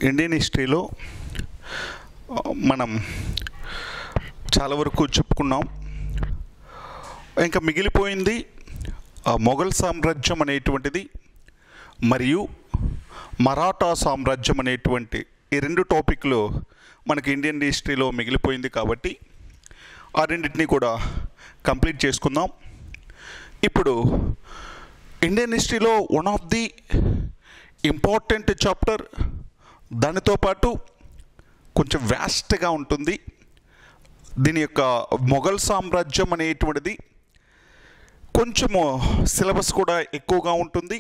Indian హిస్టరీలో మనం చాలా వరకు చెప్పుకున్నాం. ఇంకా మిగిలిపోయింది మొఘల్ సామ్రాజ్యం అనేటువంటిది మరియు మరాఠా సామ్రాజ్యం అనేటువంటి ఈ రెండు టాపిక్లు మనకి ఇండియన్ హిస్టరీలో మిగిలిపోయింది. కాబట్టి ఆ రెండింటినీ కూడా కంప్లీట్ చేసుకుందాం. ఇప్పుడు ఇండియన్ హిస్టరీలో one of the important chapter, దానితో పాటు కొంచెం వ్యాస్ట్గా ఉంటుంది. దీని యొక్క మొఘల్ సామ్రాజ్యం అనేటువంటిది కొంచెము సిలబస్ కూడా ఎక్కువగా ఉంటుంది,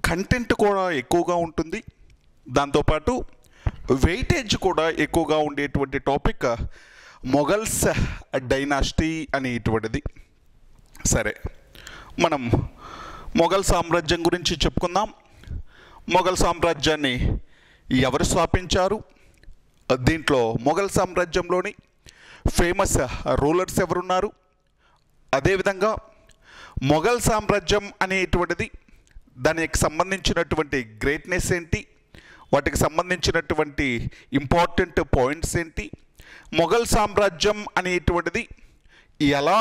కంటెంట్ కూడా ఎక్కువగా ఉంటుంది, దాంతోపాటు వెయిటేజ్ కూడా ఎక్కువగా ఉండేటువంటి టాపిక్ మొఘల్స్ డైనాసిటీ అనేటువంటిది. సరే, మనం మొఘల్ సామ్రాజ్యం గురించి చెప్పుకుందాం. మొఘల్ సామ్రాజ్యాన్ని ఎవరు స్థాపించారు, దీంట్లో మొఘల్ సామ్రాజ్యంలోని ఫేమస్ రూలర్స్ ఎవరున్నారు, అదేవిధంగా మొఘల్ సామ్రాజ్యం అనేటువంటిది దానికి సంబంధించినటువంటి గ్రేట్నెస్ ఏంటి, వాటికి సంబంధించినటువంటి ఇంపార్టెంట్ పాయింట్స్ ఏంటి, మొఘల్ సామ్రాజ్యం అనేటువంటిది ఎలా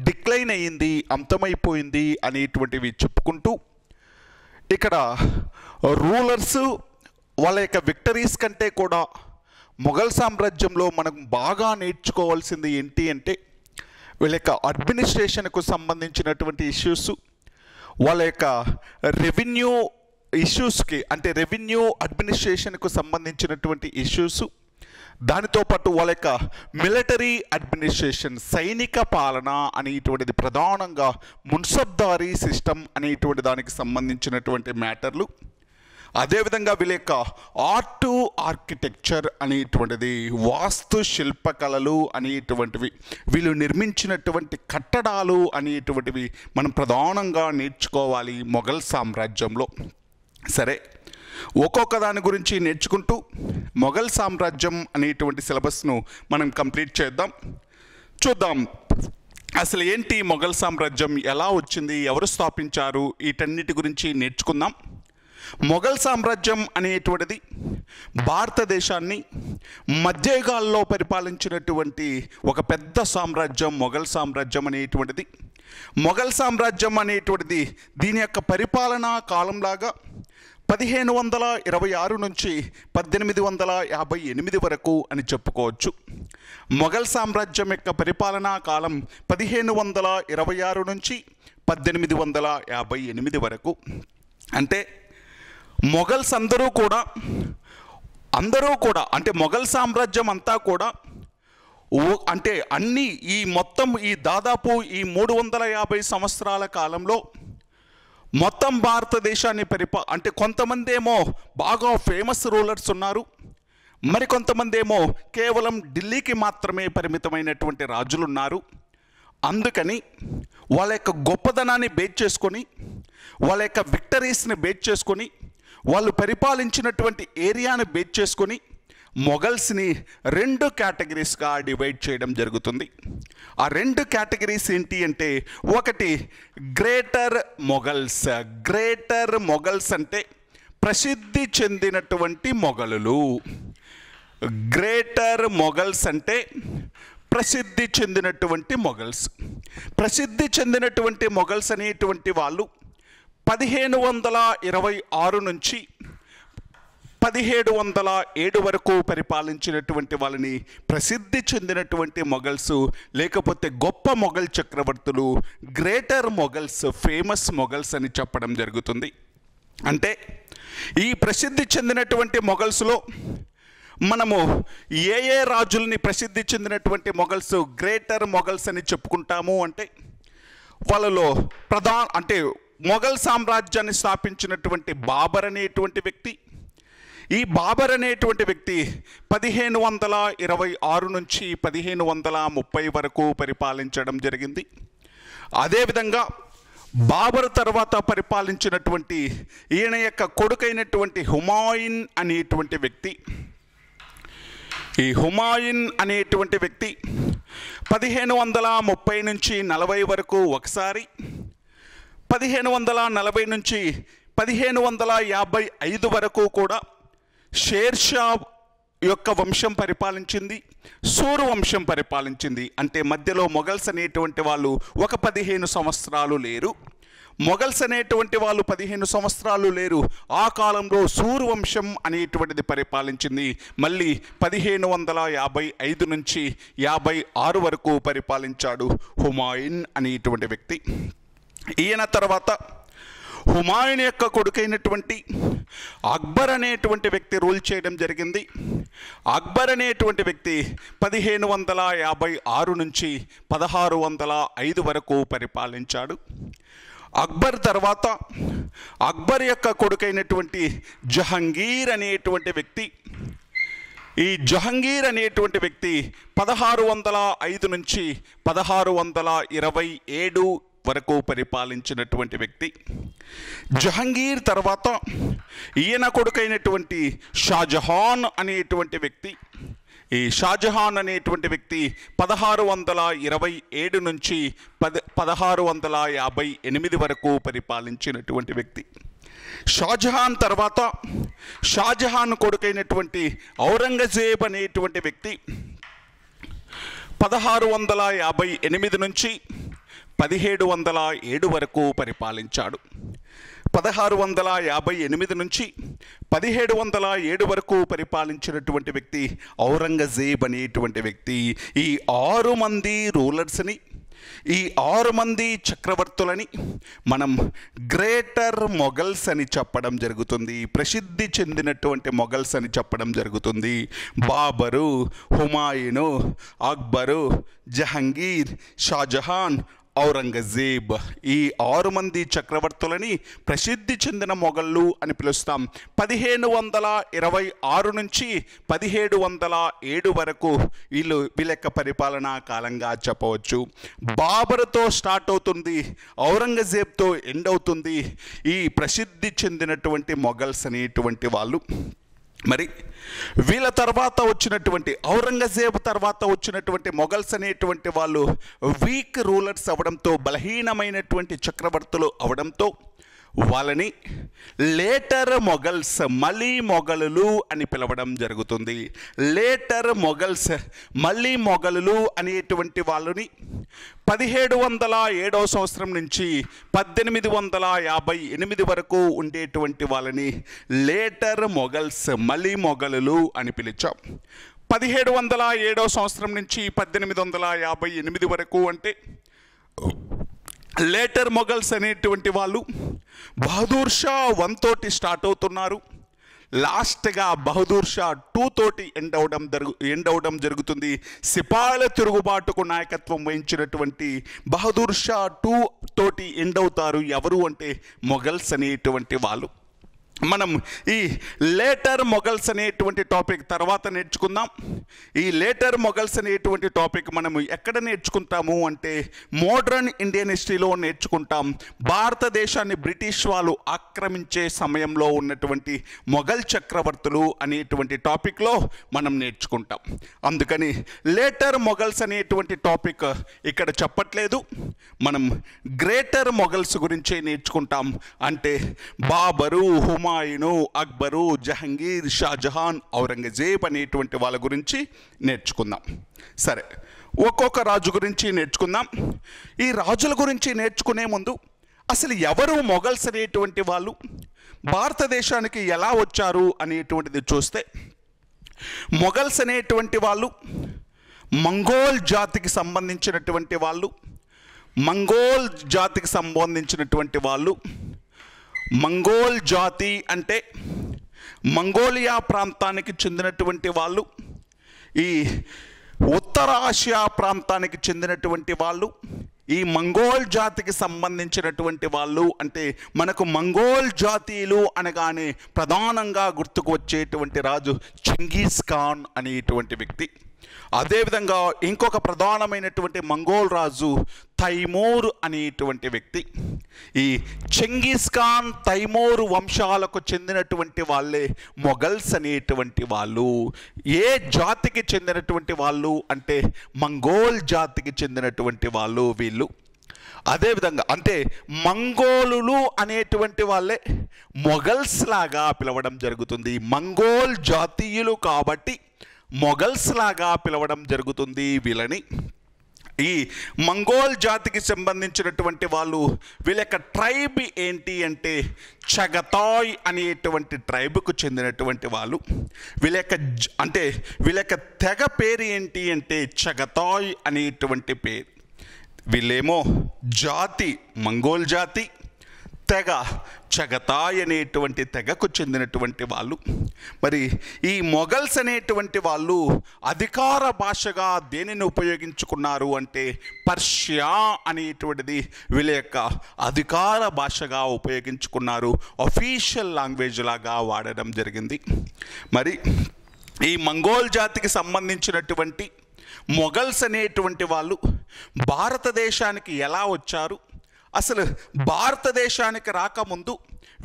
డిక్లైన్ అయ్యింది, అంతమైపోయింది అనేటువంటివి చెప్పుకుంటూ, ఇక్కడ రూలర్స్ వాళ్ళ యొక్క విక్టరీస్ కంటే కూడా మొఘల్ సామ్రాజ్యంలో మనం బాగా నేర్చుకోవాల్సింది ఏంటి అంటే వీళ్ళ యొక్క అడ్మినిస్ట్రేషన్కు సంబంధించినటువంటి ఇష్యూస్, వాళ్ళ యొక్క రెవెన్యూ ఇష్యూస్కి అంటే రెవెన్యూ అడ్మినిస్ట్రేషన్కు సంబంధించినటువంటి ఇష్యూస్, దానితో పాటు వాళ్ళ యొక్క మిలిటరీ అడ్మినిస్ట్రేషన్ సైనిక పాలన అనేటువంటిది ప్రధానంగా మున్సబ్దారీ సిస్టమ్ అనేటువంటి దానికి సంబంధించినటువంటి మ్యాటర్లు, అదేవిధంగా వీళ్ళ యొక్క ఆర్కిటెక్చర్ అనేటువంటిది, వాస్తు శిల్పకళలు అనేటువంటివి, వీళ్ళు నిర్మించినటువంటి కట్టడాలు అనేటువంటివి మనం ప్రధానంగా నేర్చుకోవాలి మొఘల్ సామ్రాజ్యంలో. సరే, ఒక్కొక్క దాని గురించి నేర్చుకుంటూ మొఘల్ సామ్రాజ్యం అనేటువంటి సిలబస్ను మనం కంప్లీట్ చేద్దాం. చూద్దాం అసలు ఏంటి మొఘల్ సామ్రాజ్యం, ఎలా వచ్చింది, ఎవరు స్థాపించారు, వీటన్నిటి గురించి నేర్చుకుందాం. మొఘల్ సామ్రాజ్యం అనేటువంటిది భారతదేశాన్ని మధ్యయుగాల్లో పరిపాలించినటువంటి ఒక పెద్ద సామ్రాజ్యం మొఘల్ సామ్రాజ్యం అనేటువంటిది. మొఘల్ సామ్రాజ్యం అనేటువంటిది దీని యొక్క పరిపాలనా కాలంలాగా 1526 నుంచి 1858 వరకు అని చెప్పుకోవచ్చు. మొఘల్ సామ్రాజ్యం యొక్క పరిపాలనా కాలం 1526 నుంచి 1858 వరకు. అంటే మొఘల్స్ అందరూ కూడా అంటే మొఘల్ సామ్రాజ్యం అంతా కూడా అంటే అన్ని ఈ మొత్తం ఈ దాదాపు ఈ 350 సంవత్సరాల కాలంలో మొత్తం భారతదేశాన్ని అంటే కొంతమంది ఏమో బాగా ఫేమస్ రూలర్స్ ఉన్నారు, మరి కొంతమంది ఏమో కేవలం ఢిల్లీకి మాత్రమే పరిమితమైనటువంటి రాజులు ఉన్నారు. అందుకని వాళ్ళ యొక్క గొప్పదనాన్ని బేస్ చేసుకొని, వాళ్ళ యొక్క విక్టరీస్ని బేస్ చేసుకొని, వాళ్ళు పరిపాలించినటువంటి ఏరియాని బేస్ చేసుకొని మొఘల్స్ని 2 కేటగిరీస్గా డివైడ్ చేయడం జరుగుతుంది. ఆ 2 కేటగిరీస్ ఏంటి అంటే, ఒకటి గ్రేటర్ మొఘల్స్. గ్రేటర్ మొఘల్స్ అంటే ప్రసిద్ధి చెందినటువంటి మొఘలులు. గ్రేటర్ మొఘల్స్ అంటే ప్రసిద్ధి చెందినటువంటి మొఘల్స్. ప్రసిద్ధి చెందినటువంటి మొఘల్స్ అనేటువంటి వాళ్ళు 1526 నుంచి 1707 వరకు పరిపాలించినటువంటి వాళ్ళని ప్రసిద్ధి చెందినటువంటి మొఘల్స్, లేకపోతే గొప్ప మొఘల్ చక్రవర్తులు, గ్రేటర్ మొఘల్స్, ఫేమస్ మొఘల్స్ అని చెప్పడం జరుగుతుంది. అంటే ఈ ప్రసిద్ధి చెందినటువంటి మొఘల్స్లో మనము ఏ రాజుల్ని ప్రసిద్ధి చెందినటువంటి మొఘల్స్ గ్రేటర్ మొఘల్స్ అని చెప్పుకుంటాము అంటే, వాళ్ళలో అంటే మొఘల్ సామ్రాజ్యాన్ని స్థాపించినటువంటి బాబర్ అనేటువంటి వ్యక్తి. ఈ బాబర్ అనేటువంటి వ్యక్తి 1526 నుంచి 1530 వరకు పరిపాలించడం జరిగింది. అదేవిధంగా బాబర్ తర్వాత పరిపాలించినటువంటి ఈయన యొక్క కొడుకైనటువంటి హుమాయూన్ అనేటువంటి వ్యక్తి, ఈ హుమాయూన్ అనేటువంటి వ్యక్తి 1530 నుంచి 40 వరకు ఒకసారి, 1540 నుంచి 1555 వరకు కూడా షేర్షా యొక్క వంశం పరిపాలించింది, సూరు వంశం పరిపాలించింది. అంటే మధ్యలో మొఘల్స్ అనేటువంటి వాళ్ళు ఒక 15 సంవత్సరాలు లేరు. మొఘల్స్ అనేటువంటి వాళ్ళు 15 సంవత్సరాలు లేరు. ఆ కాలంలో సూరు వంశం అనేటువంటిది పరిపాలించింది. మళ్ళీ 1555 నుంచి 56 వరకు పరిపాలించాడు హుమాయూన్ అనేటువంటి వ్యక్తి. ఈయన తర్వాత హుమాయూన్ యొక్క కొడుకైనటువంటి అక్బర్ అనేటువంటి వ్యక్తి రూల్ చేయడం జరిగింది. అక్బర్ అనేటువంటి వ్యక్తి 1556 నుంచి 1605 వరకు పరిపాలించాడు. అక్బర్ తర్వాత అక్బర్ యొక్క కొడుకైనటువంటి జహంగీర్ అనేటువంటి వ్యక్తి, ఈ జహంగీర్ అనేటువంటి వ్యక్తి 1605 నుంచి 1627 వరకు పరిపాలించినటువంటి వ్యక్తి. జహంగీర్ తర్వాత ఈయన కొడుకైనటువంటి షాజహాన్ అనేటువంటి వ్యక్తి, ఈ షాజహాన్ అనేటువంటి వ్యక్తి 1627 నుంచి 1658 వరకు పరిపాలించినటువంటి వ్యక్తి. షాజహాన్ తర్వాత షాజహాన్ కొడుకైనటువంటి ఔరంగజేబ్ అనేటువంటి వ్యక్తి 1658 నుంచి 1707 వరకు పరిపాలించాడు. 1658 నుంచి 1707 వరకు పరిపాలించినటువంటి వ్యక్తి ఔరంగజేబ్ అనేటువంటి వ్యక్తి. ఈ 6 మంది రూలర్స్ని, ఈ 6 మంది చక్రవర్తులని మనం గ్రేటర్ మొఘల్స్ అని చెప్పడం జరుగుతుంది. ప్రసిద్ధి చెందినటువంటి మొఘల్స్ అని చెప్పడం జరుగుతుంది. బాబరు, హుమాయూను, అక్బరు, జహంగీర్, షాజహాన్, ఔరంగజేబ్, ఈ 6 మంది చక్రవర్తులని ప్రసిద్ధి చెందిన మొఘళ్ళు అని పిలుస్తాం. 1526 నుంచి 1707 వరకు వీళ్ళ యొక్క పరిపాలనా కాలంగా చెప్పవచ్చు. బాబర్తో స్టార్ట్ అవుతుంది, ఔరంగజేబ్తో ఎండ్ అవుతుంది ఈ ప్రసిద్ధి చెందినటువంటి మొఘల్స్ అనేటువంటి వాళ్ళు. మరి వీళ్ళ తర్వాత వచ్చినటువంటి ఔరంగజేబ్ తర్వాత వచ్చినటువంటి మొఘల్స్ అనేటువంటి వాళ్ళు వీక్ రూలర్స్ అవడంతో, బలహీనమైనటువంటి చక్రవర్తులు అవడంతో వాళ్ళని లేటర్ మొఘల్స్, మళ్ళీ మొఘలులు అని పిలవడం జరుగుతుంది. లేటర్ మొఘల్స్, మళ్ళీ మొఘలులు అనేటువంటి వాళ్ళని 1707 సంవత్సరం నుంచి 1858 వరకు ఉండేటువంటి వాళ్ళని లేటర్ మొఘల్స్, మళ్ళీ మొఘలులు అని పిలిచాం. 1707 సంవత్సరం నుంచి 1858 వరకు అంటే లేటర్ మొఘల్స్ అనేటువంటి వాళ్ళు బహదూర్ షా 1 తోటి స్టార్ట్ అవుతున్నారు. లాస్ట్గా బహదూర్ షా 2 తోటి ఎండ్ అవడం జరుగుతుంది. సిపాయిల తిరుగుబాటుకు నాయకత్వం వహించినటువంటి బహదూర్ షా 2 తోటి ఎండ్ అవుతారు. ఎవరు అంటే మొఘల్స్ అనేటువంటి వాళ్ళు. మనం ఈ లేటర్ మొఘల్స్ అనేటువంటి టాపిక్ తర్వాత నేర్చుకుందాం. ఈ లేటర్ మొఘల్స్ అనేటువంటి టాపిక్ మనం ఎక్కడ నేర్చుకుంటాము అంటే మోడ్రన్ ఇండియన్ హిస్టరీలో నేర్చుకుంటాం. భారతదేశాన్ని బ్రిటిష్ వాళ్ళు ఆక్రమించే సమయంలో ఉన్నటువంటి మొఘల్ చక్రవర్తులు అనేటువంటి టాపిక్లో మనం నేర్చుకుంటాం. అందుకని లేటర్ మొఘల్స్ అనేటువంటి టాపిక్ ఇక్కడ చెప్పట్లేదు, మనం గ్రేటర్ మొఘల్స్ గురించే నేర్చుకుంటాం. అంటే బాబరు, హుమాయూను, అక్బరు, జహంగీర్, షాజహాన్, ఔరంగజేబ్ అనేటువంటి వాళ్ళ గురించి నేర్చుకుందాం. సరే, ఒక్కొక్క రాజు గురించి నేర్చుకుందాం. ఈ రాజుల గురించి నేర్చుకునే ముందు అసలు ఎవరు మొఘల్స్ అనేటువంటి వాళ్ళు, భారతదేశానికి ఎలా వచ్చారు అనేటువంటిది చూస్తే, మొఘల్స్ అనేటువంటి వాళ్ళు మంగోల్ జాతికి సంబంధించినటువంటి వాళ్ళు. మంగోల్ జాతి అంటే మంగోలియా ప్రాంతానికి చెందినటువంటి వాళ్ళు, ఈ ఉత్తర ఆసియా ప్రాంతానికి చెందినటువంటి వాళ్ళు. ఈ మంగోల్ జాతికి సంబంధించినటువంటి వాళ్ళు అంటే మనకు మంగోల్ జాతీయులు అనగానే ప్రధానంగా గుర్తుకు వచ్చేటువంటి రాజు చెంగీస్ ఖాన్ అనేటువంటి వ్యక్తి. అదేవిధంగా ఇంకొక ప్రధానమైనటువంటి మంగోల్ రాజు తైమూర్ అనేటువంటి వ్యక్తి. ఈ చెంగీస్ ఖాన్, తైమూర్ వంశాలకు చెందినటువంటి వాళ్ళే మొఘల్స్ అనేటువంటి వాళ్ళు. ఏ జాతికి చెందినటువంటి వాళ్ళు అంటే మంగోల్ జాతికి చెందినటువంటి వాళ్ళు వీళ్ళు. అదేవిధంగా అంటే మంగోలులు అనేటువంటి వాళ్ళే మొఘల్స్ లాగా పిలవడం జరుగుతుంది. మంగోల్ జాతీయులు కాబట్టి మొఘల్స్ లాగా పిలవడం జరుగుతుంది వీళ్ళని. ఈ మంగోల్ జాతికి సంబంధించినటువంటి వాళ్ళు వీళ్ళ యొక్క ట్రైబ్ ఏంటి అంటే చగతాయ్ అనేటువంటి ట్రైబ్కు చెందినటువంటి వాళ్ళు. వీళ్ళ యొక్క తెగ పేరు ఏంటి అంటే చగతాయ్ అనేటువంటి పేరు. వీళ్ళేమో జాతి మంగోల్ జాతి, తెగ చగతాయ్ అనేటువంటి తెగకు చెందినటువంటి వాళ్ళు. మరి ఈ మొఘల్స్ అనేటువంటి వాళ్ళు అధికార భాషగా దేనిని ఉపయోగించుకున్నారు అంటే పర్షియా అనేటువంటిది వీళ్ళ యొక్క అధికార భాషగా ఉపయోగించుకున్నారు, అఫీషియల్ లాంగ్వేజ్ లాగా వాడడం జరిగింది. మరి ఈ మంగోల్ జాతికి సంబంధించినటువంటి మొఘల్స్ అనేటువంటి వాళ్ళు భారతదేశానికి ఎలా వచ్చారు, అసలు భారతదేశానికి రాకముందు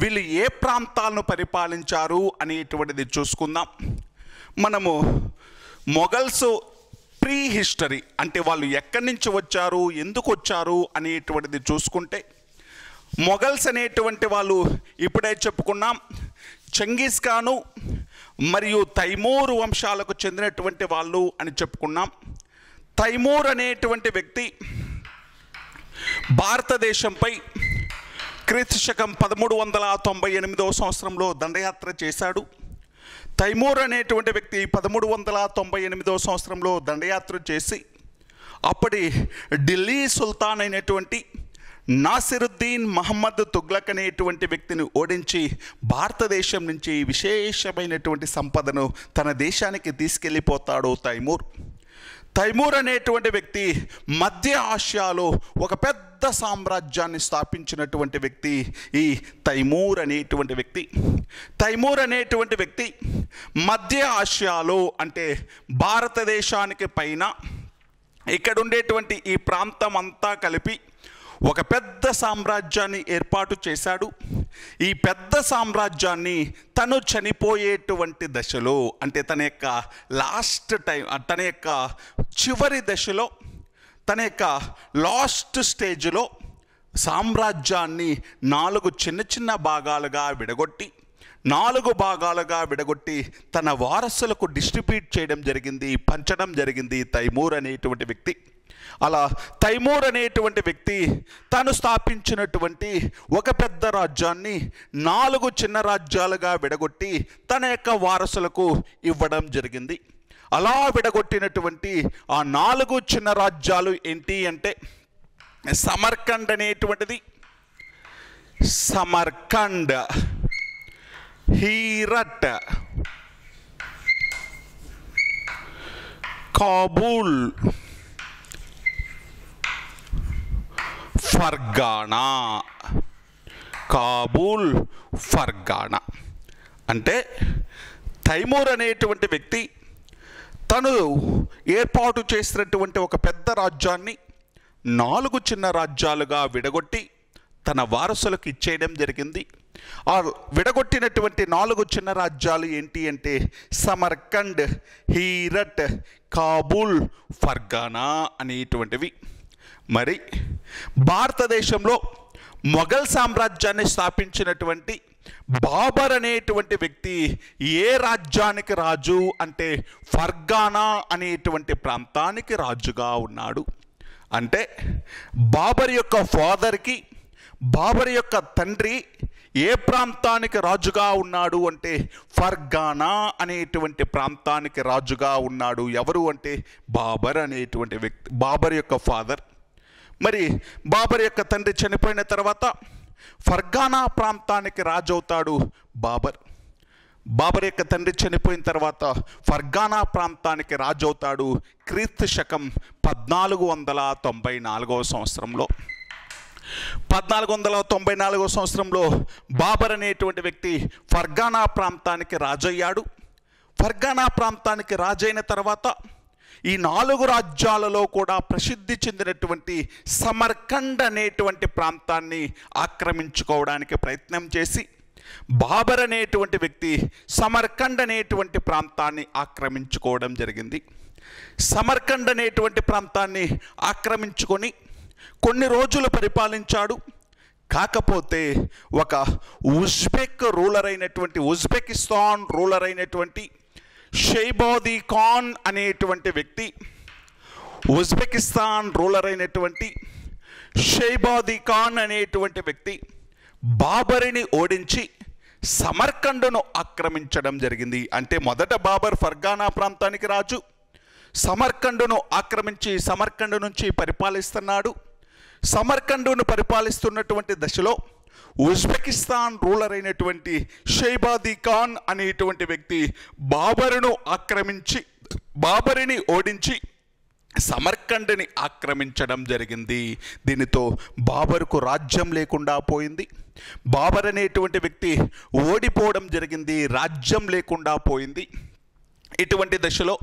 వీళ్ళు ఏ ప్రాంతాలను పరిపాలించారు అనేటువంటిది చూసుకుందాం. మనము మొఘల్స్ ప్రీ హిస్టరీ అంటే వాళ్ళు ఎక్కడి నుంచి వచ్చారు, ఎందుకు వచ్చారు అనేటువంటిది చూసుకుంటే, మొఘల్స్ అనేటువంటి వాళ్ళు ఇప్పుడే చెప్పుకున్నాం చెంగిస్ ఖాను మరియు తైమూర్ వంశాలకు చెందినటువంటి వాళ్ళు అని చెప్పుకున్నాం. తైమూర్ అనేటువంటి వ్యక్తి భారతదేశంపై క్రీస్తు శకం 1398 సంవత్సరంలో దండయాత్ర చేశాడు. తైమూర్ అనేటువంటి వ్యక్తి 1398 సంవత్సరంలో దండయాత్ర చేసి అప్పటి ఢిల్లీ సుల్తాన్ అయినటువంటి నాసిరుద్దీన్ మహమ్మద్ తుగ్లక్ అనేటువంటి వ్యక్తిని ఓడించి భారతదేశం నుంచి విశేషమైనటువంటి సంపదను తన దేశానికి తీసుకెళ్ళిపోతాడు తైమూర్. తైమూర్ అనేటువంటి వ్యక్తి మధ్య ఆసియాలో ఒక పెద్ద సామ్రాజ్యాన్ని స్థాపించినటువంటి వ్యక్తి ఈ తైమూర్ అనేటువంటి వ్యక్తి. తైమూర్ అనేటువంటి వ్యక్తి మధ్య ఆసియాలో అంటే భారతదేశానికి పైన ఇక్కడ ఉండేటువంటి ఈ ప్రాంతం అంతా కలిపి ఒక పెద్ద సామ్రాజ్యాన్ని ఏర్పాటు చేశాడు. ఈ పెద్ద సామ్రాజ్యాన్ని తను చనిపోయేటువంటి దశలో అంటే తన యొక్క లాస్ట్ టైం, తన యొక్క చివరి దశలో, తన యొక్క లాస్ట్ స్టేజ్లో సామ్రాజ్యాన్ని 4 చిన్న చిన్న భాగాలుగా విడగొట్టి తన వారసులకు డిస్ట్రిబ్యూట్ చేయడం జరిగింది, పంచడం జరిగింది తైమూర్ అనేటువంటి వ్యక్తి. అలా తైమూర్ అనేటువంటి వ్యక్తి తాను స్థాపించినటువంటి ఒక పెద్ద రాజ్యాన్ని 4 చిన్న రాజ్యాలుగా విడగొట్టి తన యొక్క వారసులకు ఇవ్వడం జరిగింది. అలా విడగొట్టినటువంటి ఆ 4 చిన్న రాజ్యాలు ఏంటి అంటే సమర్కండ్ అనేటువంటిది, సమర్కండ్, హీరట్, కాబూల్, ఫర్గానా. కాబూల్, ఫర్గానా అంటే తైమూర్ అనేటువంటి వ్యక్తి తను ఏర్పాటు చేసినటువంటి ఒక పెద్ద రాజ్యాన్ని 4 చిన్న రాజ్యాలుగా విడగొట్టి తన వారసులకు ఇచ్చేయడం జరిగింది. ఆ విడగొట్టినటువంటి 4 చిన్న రాజ్యాలు ఏంటి అంటే సమర్కండ్, హీరట్, కాబూల్, ఫర్గానా అనేటువంటివి. మరి భారతదేశంలో మొఘల్ సామ్రాజ్యాన్ని స్థాపించినటువంటి బాబర్ అనేటువంటి వ్యక్తి ఏ రాజ్యానికి రాజు అంటే ఫర్గానా అనేటువంటి ప్రాంతానికి రాజుగా ఉన్నాడు. అంటే బాబర్ యొక్క ఫాదర్కి, బాబర్ యొక్క తండ్రి ఏ ప్రాంతానికి రాజుగా ఉన్నాడు అంటే ఫర్గానా అనేటువంటి ప్రాంతానికి రాజుగా ఉన్నాడు. ఎవరు అంటే బాబర్ అనేటువంటి వ్యక్తి, బాబర్ యొక్క ఫాదర్. మరి బాబర్ యొక్క తండ్రి చనిపోయిన తర్వాత ఫర్గానా ప్రాంతానికి రాజు అవుతాడు బాబర్. బాబర్ యొక్క తండ్రి చనిపోయిన తర్వాత ఫర్గానా ప్రాంతానికి రాజు అవుతాడు క్రీస్తు శకం 1494 సంవత్సరంలో. 1494 సంవత్సరంలో బాబర్ అనేటువంటి వ్యక్తి ఫర్గానా ప్రాంతానికి రాజయ్యాడు. ఫర్గానా ప్రాంతానికి రాజైన తర్వాత ఈ 4 రాజ్యాలలో కూడా ప్రసిద్ధి చెందినటువంటి సమర్కండ్ అనేటువంటి ప్రాంతాన్ని ఆక్రమించుకోవడానికి ప్రయత్నం చేసి బాబర్ అనేటువంటి వ్యక్తి సమర్కండ్ అనేటువంటి ప్రాంతాన్ని ఆక్రమించుకోవడం జరిగింది. సమర్కండ్ అనేటువంటి ప్రాంతాన్ని ఆక్రమించుకొని కొన్ని రోజులు పరిపాలించాడు. కాకపోతే ఒక ఉజ్బెకిస్తాన్ రూలర్ అయినటువంటి షైబాది ఖాన్ అనేటువంటి వ్యక్తి, ఉజ్బెకిస్తాన్ రూలర్ అయినటువంటి షైబాది ఖాన్ అనేటువంటి వ్యక్తి బాబర్ని ఓడించి సమర్కండ్ను ఆక్రమించడం జరిగింది. అంటే మొదట బాబర్ ఫర్గానా ప్రాంతానికి రాజు, సమర్కండ్ను ఆక్రమించి సమర్కండ్ నుంచి పరిపాలిస్తున్నాడు. సమర్కండ్ను పరిపాలిస్తున్నటువంటి దశలో ఉజ్బెకిస్తాన్ రూలర్ అయినటువంటి షైబాది ఖాన్ అనేటువంటి వ్యక్తి బాబర్ని ఓడించి సమర్కండ్ని ఆక్రమించడం జరిగింది. దీనితో బాబర్కు రాజ్యం లేకుండా పోయింది. బాబర్ అనేటువంటి వ్యక్తి ఓడిపోవడం జరిగింది, రాజ్యం లేకుండా పోయింది. ఇటువంటి దశలో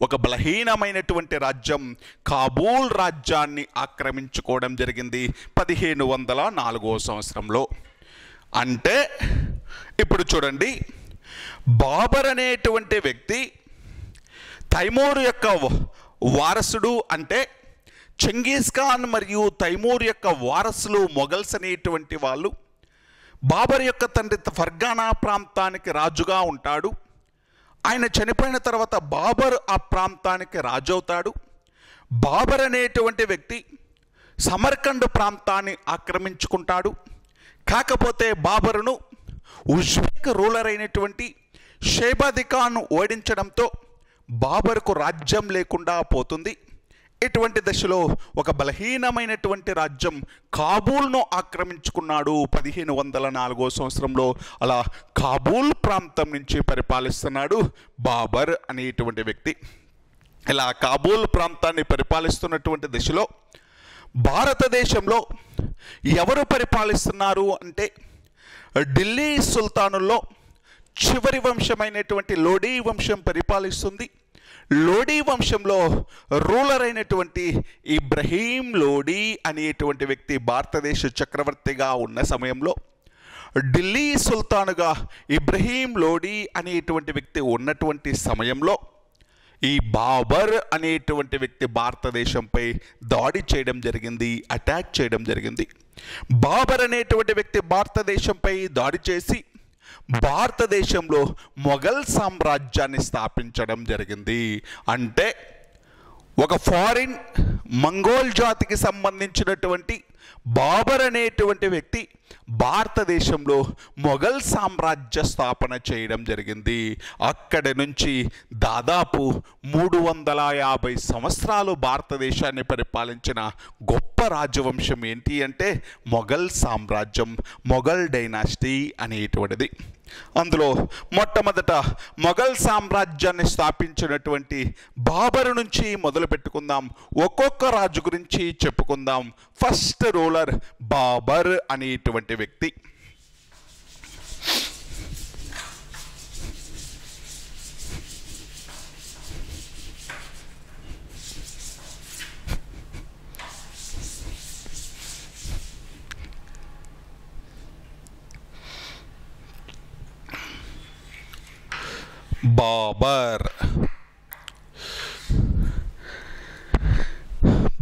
ఒక బలహీనమైనటువంటి రాజ్యం కాబూల్ రాజ్యాన్ని ఆక్రమించుకోవడం జరిగింది 1504వ సంవత్సరంలో. అంటే ఇప్పుడు చూడండి, బాబర్ అనేటువంటి వ్యక్తి తైమూర్ యొక్క వారసుడు. అంటే చెంగీజ్ ఖాన్ మరియు తైమూర్ యొక్క వారసులు మొఘల్స్ అనేటువంటి వాళ్ళు. బాబర్ యొక్క తండ్రి ఫర్గానా ప్రాంతానికి రాజుగా ఉంటాడు. ఆయన చనిపోయిన తర్వాత బాబర్ ఆ ప్రాంతానికి రాజు అవుతాడు. బాబర్ అనేటువంటి వ్యక్తి సమర్కండ్ ప్రాంతాన్ని ఆక్రమించుకుంటాడు. కాకపోతే బాబరును ఉజ్బెక్ రూలర్ అయినటువంటి షైబాది ఖాన్ ఓడించడంతో బాబర్కు రాజ్యం లేకుండా పోతుంది. ఇటువంటి దశలో ఒక బలహీనమైనటువంటి రాజ్యం కాబూల్ను ఆక్రమించుకున్నాడు 1504వ సంవత్సరంలో. అలా కాబూల్ ప్రాంతం నుంచి పరిపాలిస్తున్నాడు బాబర్ అనేటువంటి వ్యక్తి. ఇలా కాబూల్ ప్రాంతాన్ని పరిపాలిస్తున్నటువంటి దశలో భారతదేశంలో ఎవరు పరిపాలిస్తున్నారు అంటే ఢిల్లీ సుల్తానుల్లో చివరి వంశమైనటువంటి లోడీ వంశం పరిపాలిస్తుంది. లోడీ వంశంలో రూలర్ అయినటువంటి ఇబ్రహీం లోడీ అనేటువంటి వ్యక్తి భారతదేశ చక్రవర్తిగా ఉన్న సమయంలో ఢిల్లీ సుల్తానుగా ఇబ్రహీం లోడీ అనేటువంటి వ్యక్తి ఉన్నటువంటి సమయంలో ఈ బాబర్ అనేటువంటి వ్యక్తి భారతదేశంపై దాడి చేయడం జరిగింది, అటాక్ చేయడం జరిగింది. బాబర్ అనేటువంటి వ్యక్తి భారతదేశంపై దాడి చేసి భారతదేశంలో మొఘల్ సామ్రాజ్యాన్ని స్థాపించడం జరిగింది. అంటే ఒక ఫారిన్ మంగోల్ జాతికి సంబంధించినటువంటి బాబర్ అనేటువంటి వ్యక్తి భారతదేశంలో మొఘల్ సామ్రాజ్య స్థాపన చేయడం జరిగింది. అక్కడి నుంచి దాదాపు 350 సంవత్సరాలు భారతదేశాన్ని పరిపాలించిన గొప్ప రాజవంశం ఏంటి అంటే మొఘల్ సామ్రాజ్యం, మొఘల్ డైనాసిటీ అనేటువంటిది. అందులో మొట్టమొదట మొఘల్ సామ్రాజ్యాన్ని స్థాపించినటువంటి బాబర్ నుంచి మొదలు పెట్టుకుందాం. ఒక్కొక్క రాజు గురించి చెప్పుకుందాం. ఫస్ట్ రూలర్ బాబర్ అనేటువంటి వ్యక్తి.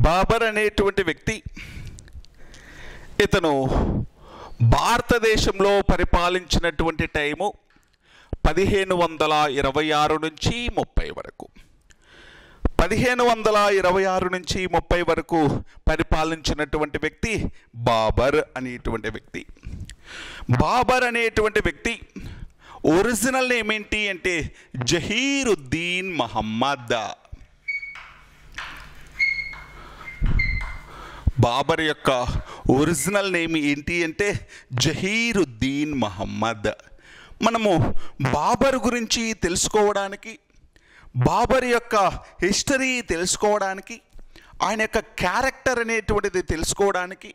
బాబర్ అనేటువంటి వ్యక్తి ఇతను భారతదేశంలో పరిపాలించినటువంటి టైము 1526 నుంచి 30 వరకు. 1526 నుంచి 30 వరకు పరిపాలించినటువంటి వ్యక్తి బాబర్ అనేటువంటి వ్యక్తి. బాబర్ అనేటువంటి వ్యక్తి ఒరిజినల్ నేమ్ ఏంటి అంటే జహీరుద్దీన్ మహమ్మద్. బాబర్ యొక్క ఒరిజినల్ నేమ్ ఏంటి అంటే జహీరుద్దీన్ మహమ్మద్. మనము బాబర్ గురించి తెలుసుకోవడానికి, బాబర్ యొక్క హిస్టరీ తెలుసుకోవడానికి, ఆయన యొక్క క్యారెక్టర్ అనేటువంటిది తెలుసుకోవడానికి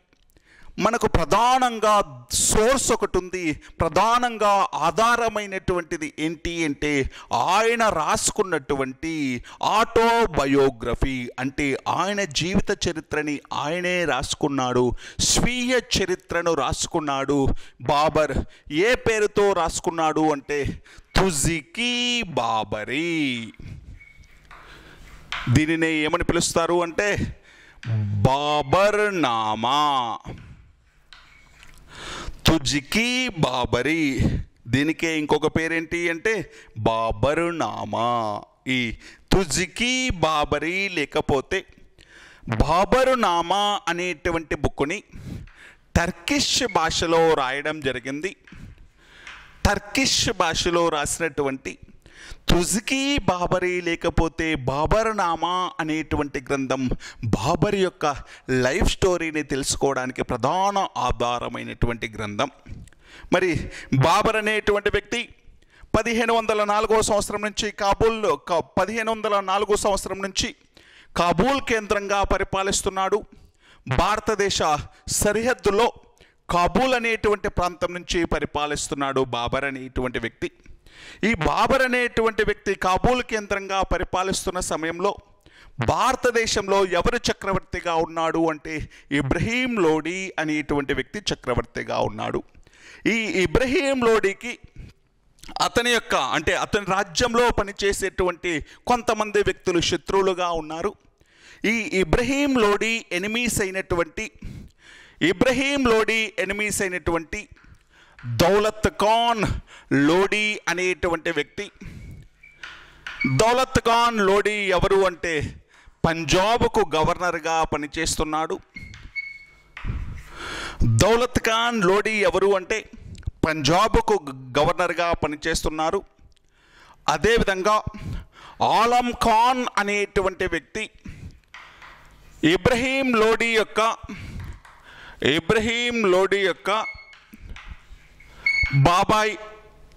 మనకు ప్రధానంగా సోర్స్ ఒకటి ఉంది, ప్రధానంగా ఆధారమైనటువంటిది ఏంటి అంటే ఆయన రాసుకున్నటువంటి ఆటోబయోగ్రఫీ. అంటే ఆయన జీవిత చరిత్రని ఆయనే రాసుకున్నాడు, స్వీయ చరిత్రను రాసుకున్నాడు. బాబర్ ఏ పేరుతో రాసుకున్నాడు అంటే తుజికీ బాబరీ. దీనిని ఏమని పిలుస్తారు అంటే బాబర్నామా, తుజ్కి బాబరీ, దీనికే ఇంకొక పేరేంటి అంటే బాబర్నామా. ఈ తుజ్కి బాబరీ లేకపోతే బాబర్నామా అనేటువంటి బుక్ని టర్కిష్ భాషలో రాయడం జరిగింది. టర్కిష్ భాషలో రాసినటువంటి తుజ్కి బాబరీ లేకపోతే బాబర్నామా అనేటువంటి గ్రంథం బాబర్ యొక్క లైఫ్ స్టోరీని తెలుసుకోవడానికి ప్రధాన ఆధారమైనటువంటి గ్రంథం. మరి బాబర్ అనేటువంటి వ్యక్తి 1504 సంవత్సరం నుంచి 1504 సంవత్సరం నుంచి కాబూల్ కేంద్రంగా పరిపాలిస్తున్నాడు. భారతదేశ సరిహద్దులో కాబూల్ అనేటువంటి ప్రాంతం నుంచి పరిపాలిస్తున్నాడు బాబర్ అనేటువంటి వ్యక్తి. ఈ బాబర్ అనేటువంటి వ్యక్తి కాబూల్ కేంద్రంగా పరిపాలిస్తున్న సమయంలో భారతదేశంలో ఎవరు చక్రవర్తిగా ఉన్నాడు అంటే ఇబ్రహీం లోడి అనేటువంటి వ్యక్తి చక్రవర్తిగా ఉన్నాడు. ఈ ఇబ్రహీం లోడికి అతని రాజ్యంలో పనిచేసేటువంటి కొంతమంది వ్యక్తులు శత్రువులుగా ఉన్నారు. ఈ ఇబ్రహీం లోడి ఎనిమీస్ అయినటువంటి దౌలత్ ఖాన్ లోడి అనేటువంటి వ్యక్తి. దౌలత్ ఖాన్ లోడి ఎవరు అంటే పంజాబ్కు గవర్నర్గా పనిచేస్తున్నాడు. దౌలత్ ఖాన్ లోడి ఎవరు అంటే పంజాబ్కు గవర్నర్గా పనిచేస్తున్నారు. అదేవిధంగా ఆలం ఖాన్ అనేటువంటి వ్యక్తి ఇబ్రహీం లోడి యొక్క బాబాయ్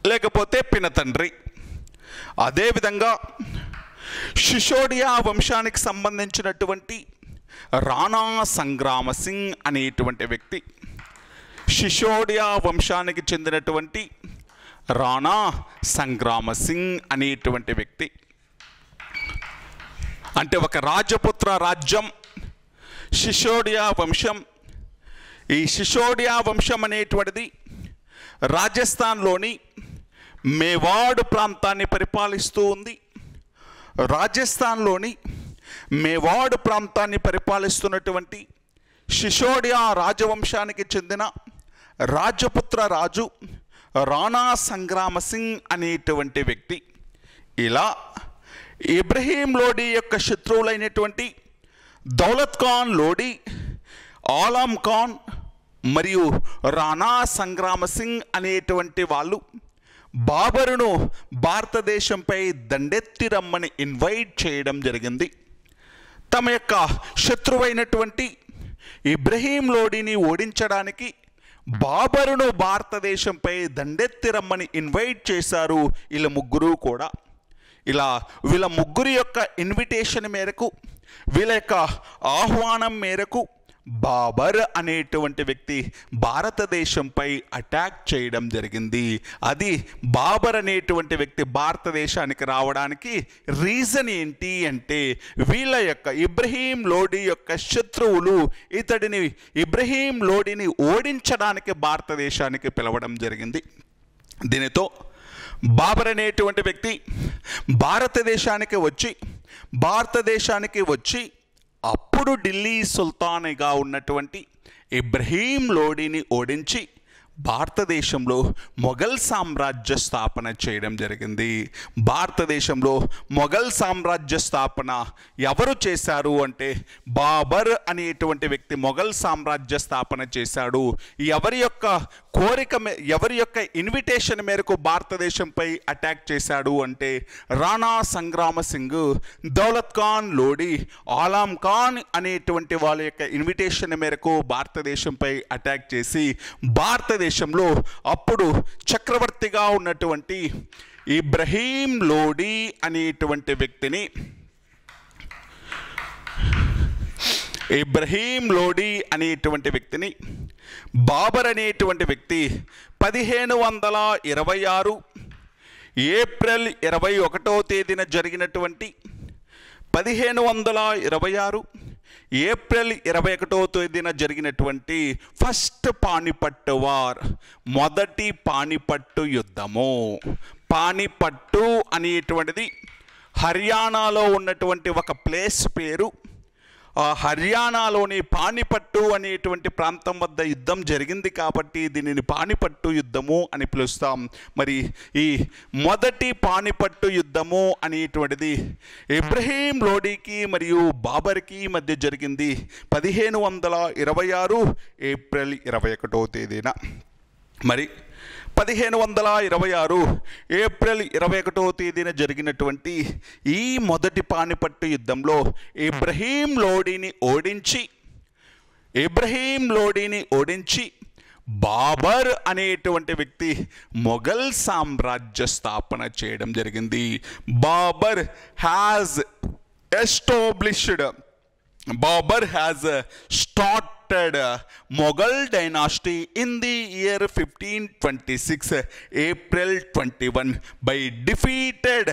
లేకపోతే పినతండ్రి. అదేవిధంగా సిసోడియా వంశానికి సంబంధించినటువంటి రాణా సంగ్రామ సింగ్ అనేటువంటి వ్యక్తి, సిసోడియా వంశానికి చెందినటువంటి రాణా సంగ్రామ సింగ్ అనేటువంటి వ్యక్తి. అంటే ఒక రాజపుత్ర రాజ్యం సిసోడియా వంశం. ఈ సిసోడియా వంశం అనేటువంటిది రాజస్థాన్లోని మేవాడ్ ప్రాంతాన్ని పరిపాలిస్తూ ఉంది. రాజస్థాన్లోని మేవాడ్ ప్రాంతాన్ని పరిపాలిస్తున్నటువంటి సిసోడియా రాజవంశానికి చెందిన రాజపుత్ర రాజు రాణా సంగ్రామ సింగ్ అనేటువంటి వ్యక్తి. ఇలా ఇబ్రహీం లోడి యొక్క శత్రువులైనటువంటి దౌలత్ ఖాన్ లోడి, ఆలం ఖాన్ మరియు రాణా సంగ్రామ సింగ్ అనేటువంటి వాళ్ళు బాబరును భారతదేశంపై దండెత్తి రమ్మని ఇన్వైట్ చేయడం జరిగింది. తమ యొక్క శత్రువైనటువంటి ఇబ్రహీం లోడిని ఓడించడానికి బాబరును భారతదేశంపై దండెత్తి రమ్మని ఇన్వైట్ చేశారు వీళ్ళ ముగ్గురు కూడా. వీళ్ళ ముగ్గురి యొక్క ఇన్విటేషన్ మేరకు, వీళ్ళ యొక్క ఆహ్వానం మేరకు బాబర్ అనేటువంటి వ్యక్తి భారతదేశంపై అటాక్ చేయడం జరిగింది. అది బాబర్ అనేటువంటి వ్యక్తి భారతదేశానికి రావడానికి రీజన్ ఏంటి అంటే వీళ్ళ యొక్క ఇబ్రహీం లోడి యొక్క శత్రువులు ఇబ్రహీం లోడిని ఓడించడానికి భారతదేశానికి పిలవడం జరిగింది. దీనితో బాబర్ అనేటువంటి వ్యక్తి భారతదేశానికి వచ్చి అప్పుడు ఢిల్లీ సుల్తాన్గా ఉన్నటువంటి ఇబ్రహీం లోడిని ఓడించి భారతదేశంలో మొఘల్ సామ్రాజ్య స్థాపన చేయడం జరిగింది. భారతదేశంలో మొఘల్ సామ్రాజ్య స్థాపన ఎవరు చేశారు అంటే బాబర్ అనేటువంటి వ్యక్తి మొఘల్ సామ్రాజ్య స్థాపన చేశాడు. ఎవరి యొక్క ఇన్విటేషన్ మేరకు భారతదేశంపై అటాక్ చేశాడు అంటే రాణా సంగ్రామ సింగ్, దౌలత్ ఖాన్ లోడి, ఆలం ఖాన్ అనేటువంటి వాళ్ళ యొక్క ఇన్విటేషన్ మేరకు భారతదేశంపై అటాక్ చేసి భారతదేశంలో అప్పుడు చక్రవర్తిగా ఉన్నటువంటి ఇబ్రహీం లోడి అనేటువంటి వ్యక్తిని బాబర్ అనేటువంటి వ్యక్తి 1526 ఏప్రిల్ 21వ తేదీన జరిగినటువంటి 1526 ఏప్రిల్ 21వ తేదీన జరిగినటువంటి ఫస్ట్ పానిపట్టు వార్, మొదటి పానిపట్టు యుద్ధము. పానిపట్టు అనేటువంటిది హర్యానాలో ఉన్నటువంటి ఒక ప్లేస్ పేరు. హర్యానాలోని పానిపట్టు అనేటువంటి ప్రాంతం వద్ద యుద్ధం జరిగింది కాబట్టి దీనిని పానిపట్టు యుద్ధము అని పిలుస్తాం. మరి ఈ మొదటి పానిపట్టు యుద్ధము అనేటువంటిది ఇబ్రహీం లోడీకి మరియు బాబర్కి మధ్య జరిగింది 1526 ఏప్రిల్ 21వ తేదీన. మరి 1526 ఏప్రిల్ 21వ తేదీన జరిగినటువంటి ఈ మొదటి పానిపట్టు యుద్ధంలో ఇబ్రహీం లోడీని ఓడించి బాబర్ అనేటువంటి వ్యక్తి మొఘల్ సామ్రాజ్య స్థాపన చేయడం జరిగింది. Babur has started Mughal dynasty in the year 1526 April 21 by defeated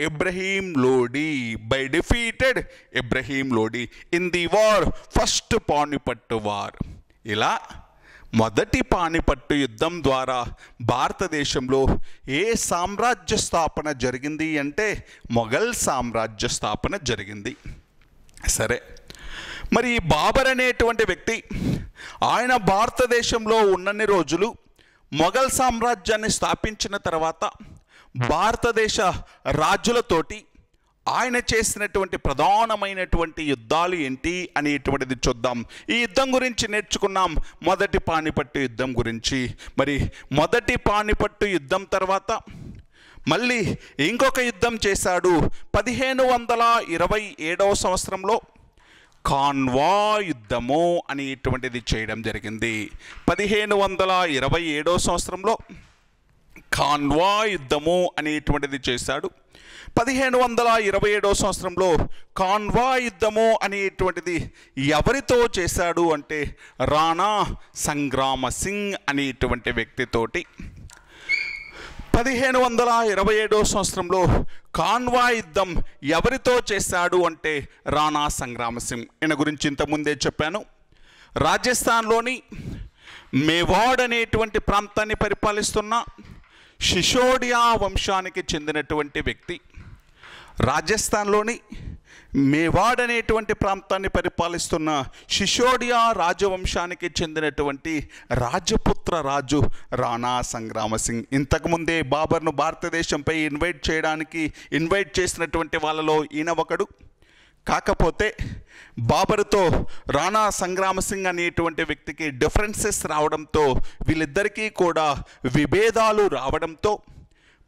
Ibrahim Lodi in the war, first Panipat war. ఇలా మొదటి పానిపట్టు యుద్ధం ద్వారా భారతదేశంలో ఏ సామ్రాజ్య స్థాపన జరిగింది అంటే మొఘల్ సామ్రాజ్య స్థాపన జరిగింది. సరే, మరి ఈ బాబర్ అనేటువంటి వ్యక్తి ఆయన భారతదేశంలో ఉన్నన్ని రోజులు మొఘల్ సామ్రాజ్యాన్ని స్థాపించిన తర్వాత భారతదేశ రాజులతోటి ఆయన చేసినటువంటి ప్రధానమైనటువంటి యుద్ధాలు ఏంటి అనేటువంటిది చూద్దాం. ఈ యుద్ధం గురించి నేర్చుకున్నాం, మొదటి పానిపట్టు యుద్ధం గురించి. మరి మొదటి పానిపట్టు యుద్ధం తర్వాత మళ్ళీ ఇంకొక యుద్ధం చేశాడు 1527వ సంవత్సరంలో. ఖాన్వా యుద్ధము అనేటువంటిది చేయడం జరిగింది. 1527వ సంవత్సరంలో ఖాన్వా యుద్ధము అనేటువంటిది చేశాడు. 1527వ సంవత్సరంలో ఖాన్వా యుద్ధము అనేటువంటిది ఎవరితో చేశాడు అంటే రాణా సంగ్రామ సింగ్ అనేటువంటి వ్యక్తితోటి. 1527వ సంవత్సరంలో ఖాన్వా యుద్ధం ఎవరితో చేశాడు అంటే రాణా సంగ్రామ సింగ్. ఈయన గురించి ఇంతకుముందే చెప్పాను. రాజస్థాన్లోని మేవాడ్ అనేటువంటి ప్రాంతాన్ని పరిపాలిస్తున్న సిసోడియా వంశానికి చెందినటువంటి వ్యక్తి. రాజస్థాన్లోని మేవాడ్ అనేటువంటి ప్రాంతాన్ని పరిపాలిస్తున్న సిసోడియా రాజవంశానికి చెందినటువంటి రాజపుత్ర రాజు రాణా సంగ్రామ సింగ్. ఇంతకుముందే బాబర్ను భారతదేశంపై ఇన్వైట్ చేసినటువంటి వాళ్ళలో ఈయన ఒకడు. కాకపోతే బాబర్తో రాణా సంగ్రామ సింగ్ అనేటువంటి వ్యక్తికి డిఫరెన్సెస్ రావడంతో, వీళ్ళిద్దరికీ కూడా విభేదాలు రావడంతో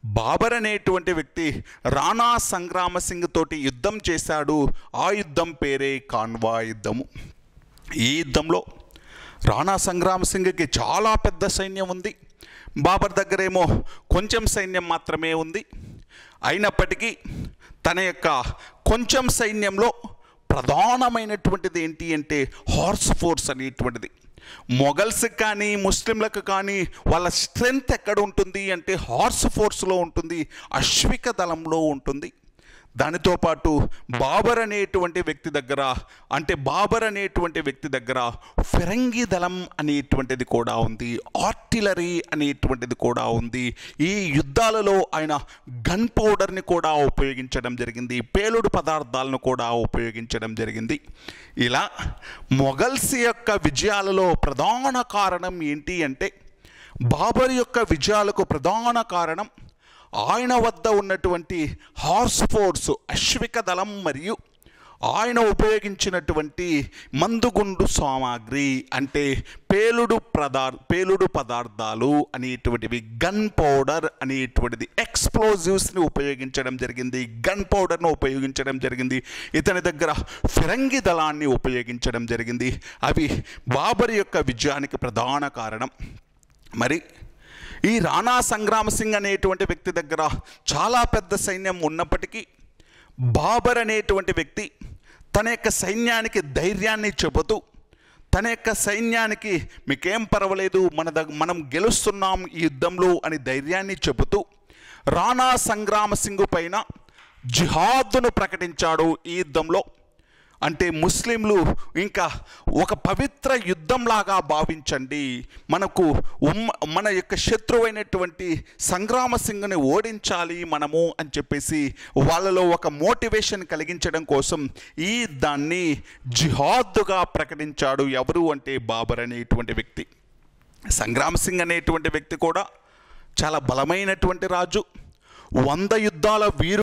బాబర్ అనేటువంటి వ్యక్తి రాణా సంగ్రామ సింగ్ తోటి యుద్ధం చేశాడు. ఆ యుద్ధం పేరే ఖాన్వా యుద్ధము. ఈ యుద్ధంలో రాణా సంగ్రామ సింగ్కి చాలా పెద్ద సైన్యం ఉంది, బాబర్ దగ్గరేమో కొంచెం సైన్యం మాత్రమే ఉంది. అయినప్పటికీ తన యొక్క కొంచెం సైన్యంలో ప్రధానమైనటువంటిది ఏంటి అంటే హార్స్ ఫోర్స్ అనేటువంటిది. మొఘల్స్ కానీ ముస్లింలకు కానీ వాళ్ళ స్ట్రెంగ్త్ ఎక్కడ ఉంటుంది అంటే హార్స్ ఫోర్స్లో ఉంటుంది, అశ్విక దళంలో ఉంటుంది. దానితో పాటు బాబర్ అనేటువంటి వ్యక్తి దగ్గర ఫిరంగి దళం అనేటువంటిది కూడా ఉంది, ఆర్టిలరీ అనేటువంటిది కూడా ఉంది. ఈ యుద్ధాలలో ఆయన గన్ పౌడర్ని కూడా ఉపయోగించడం జరిగింది, పేలుడు పదార్థాలను కూడా ఉపయోగించడం జరిగింది. ఇలా మొఘల్స్ యొక్క విజయాలలో ప్రధాన కారణం ఏంటి అంటే, బాబర్ యొక్క విజయాలకు ప్రధాన కారణం ఆయన వద్ద ఉన్నటువంటి హార్స్ ఫోర్స్ అశ్విక దళం మరియు ఆయన ఉపయోగించినటువంటి మందుగుండు సామాగ్రి అంటే పేలుడు పదార్థాలు అనేటువంటివి, గన్ పౌడర్ అనేటువంటిది, ఎక్స్ప్లోజివ్స్ని ఉపయోగించడం జరిగింది, గన్ పౌడర్ను ఉపయోగించడం జరిగింది. ఇతని దగ్గర ఫిరంగి దళాన్ని ఉపయోగించడం జరిగింది. అవి బాబర్ యొక్క విజయానికి ప్రధాన కారణం. మరి ఈ రాణా సంగ్రామ సింగ్ అనేటువంటి వ్యక్తి దగ్గర చాలా పెద్ద సైన్యం ఉన్నప్పటికీ బాబర్ అనేటువంటి వ్యక్తి తన యొక్క సైన్యానికి ధైర్యాన్ని చెబుతూ, తన యొక్క సైన్యానికి మీకేం పర్వాలేదు, మనం గెలుస్తున్నాం ఈ యుద్ధంలో అని ధైర్యాన్ని చెబుతూ రాణా సంగ్రామ సింగ్ పైన జిహాద్ను ప్రకటించాడు. ఈ యుద్ధంలో అంటే ముస్లింలు ఇంకా ఒక పవిత్ర యుద్ధంలాగా భావించండి, మన యొక్క శత్రువైనటువంటి సంగ్రామ సింగ్ని ఓడించాలి మనము అని చెప్పేసి వాళ్ళలో ఒక మోటివేషన్ కలిగించడం కోసం దాన్ని జిహాద్గా ప్రకటించాడు. ఎవరు అంటే బాబర్ అనేటువంటి వ్యక్తి. సంగ్రామ్ సింగ్ అనేటువంటి వ్యక్తి కూడా చాలా బలమైనటువంటి రాజు, 100 యుద్ధాల వీరు.